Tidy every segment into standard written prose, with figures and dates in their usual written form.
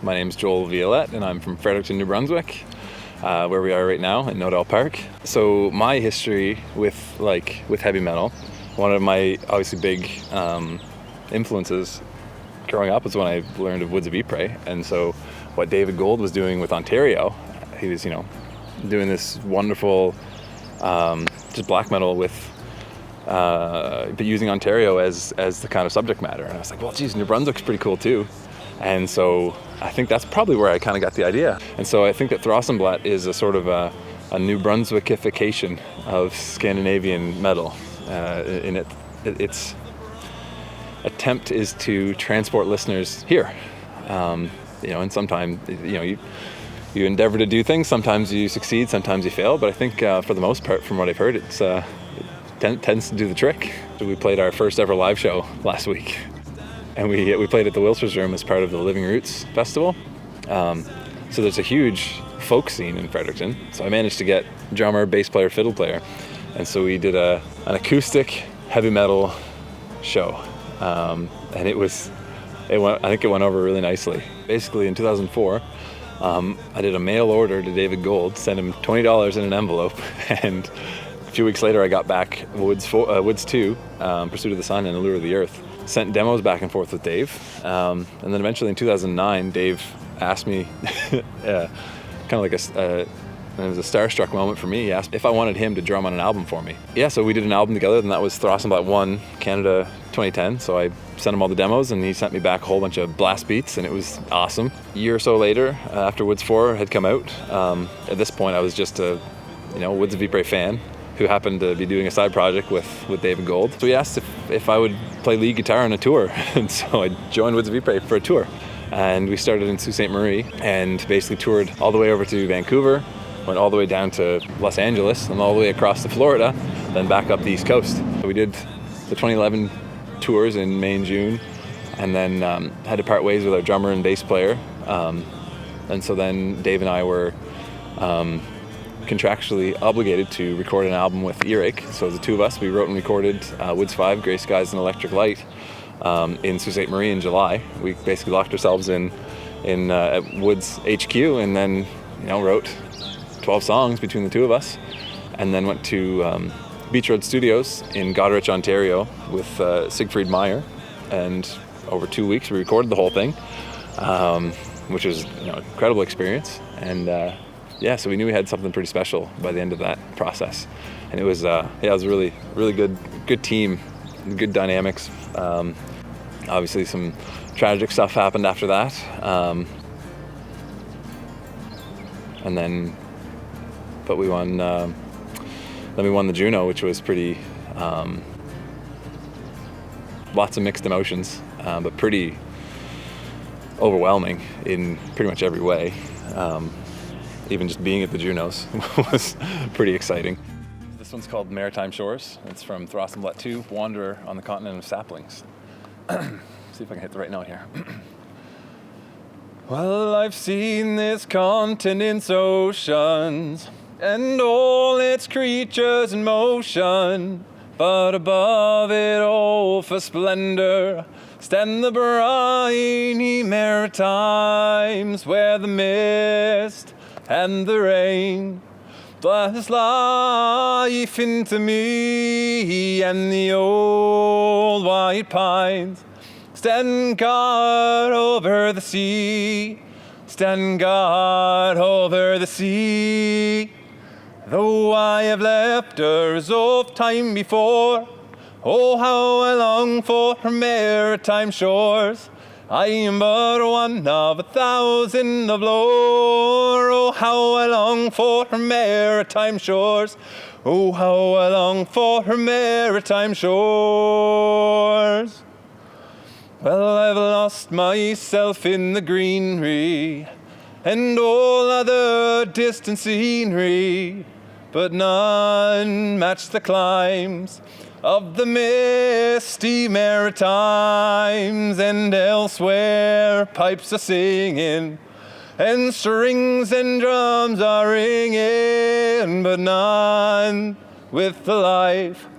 My name's Joel Violette, and I'm from Fredericton, New Brunswick, where we are right now in Nodell Park. So my history with heavy metal, one of my obviously big influences growing up was when I learned of Woods of Ypres, and so what David Gold was doing with Ontario, he was doing this wonderful just black metal with but using Ontario as the kind of subject matter. And I was like, well, geez, New Brunswick's pretty cool too. And so I think that's probably where I kind of got the idea. And so I think that Thrawsunblat is a sort of a New Brunswickification of Scandinavian metal. In its attempt is to transport listeners here. And sometimes, you endeavor to do things. Sometimes you succeed, sometimes you fail. But I think for the most part, from what I've heard, it tends to do the trick. So we played our first ever live show last week. And we played at the Wilson's Room as part of the Living Roots Festival. So there's a huge folk scene in Fredericton. So I managed to get drummer, bass player, fiddle player. And so we did an acoustic heavy metal show. And I think it went over really nicely. Basically in 2004, I did a mail order to David Gold, sent him $20 in an envelope, and a few weeks later I got back Woods 2, Pursuit of the Sun and Allure of the Earth. Sent demos back and forth with Dave, and then eventually in 2009, Dave asked me, kind of like it was a starstruck moment for me. He asked if I wanted him to drum on an album for me. Yeah, so we did an album together, and that was Thrawsunblat 1 Canada 2010. So I sent him all the demos, and he sent me back a whole bunch of blast beats, and it was awesome. A year or so later, after Woods 4 had come out, at this point I was just a Woods of Ypres fan who happened to be doing a side project with David Gold. So he asked if I would play lead guitar on a tour, and so I joined Woods of Ypres for a tour. And we started in Sault Ste. Marie and basically toured all the way over to Vancouver, went all the way down to Los Angeles, and all the way across to Florida, then back up the East Coast. We did the 2011 tours in May and June, and then had to part ways with our drummer and bass player. And so then Dave and I were contractually obligated to record an album with Earache. So the two of us, we wrote and recorded Woods 5, Grey Skies and Electric Light in Sault Ste. Marie in July. We basically locked ourselves in at Woods HQ, and then wrote 12 songs between the two of us, and then went to Beach Road Studios in Goderich, Ontario with Siegfried Meyer, and over 2 weeks we recorded the whole thing, which was an incredible experience. And so we knew we had something pretty special by the end of that process, and it was it was a really, really good team, good dynamics. Obviously some tragic stuff happened after that, but we won. Then we won the Juno, which was pretty lots of mixed emotions, but pretty overwhelming in pretty much every way. Even just being at the Junos was pretty exciting. This one's called Maritime Shores. It's from Thrawsunblat 2, Wanderer on the Continent of Saplings. See if I can hit the right note here. Well, I've seen this continent's oceans and all its creatures in motion, but above it all for splendor stand the briny Maritimes, where the mist and the rain blast life into me, and the old white pines stand guard over the sea, stand guard over the sea. Though I have left hers of time before, oh how I long for her maritime shores. I am but one of 1,000 of lore. Oh, how I long for her maritime shores. Oh, how I long for her maritime shores. Well, I've lost myself in the greenery and all other distant scenery, but none match the climes of the misty Maritimes. And elsewhere pipes are singing and strings and drums are ringing, but none with the life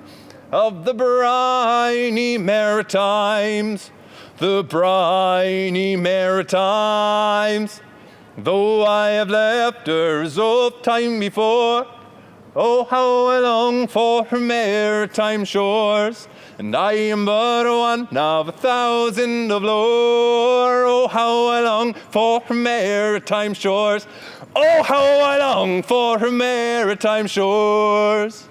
of the briny Maritimes. the briny Maritimes. Though I have left her oft time before, oh, how I long for her maritime shores. And I am but one of 1,000 of lore. Oh, how I long for her maritime shores. Oh, how I long for her maritime shores.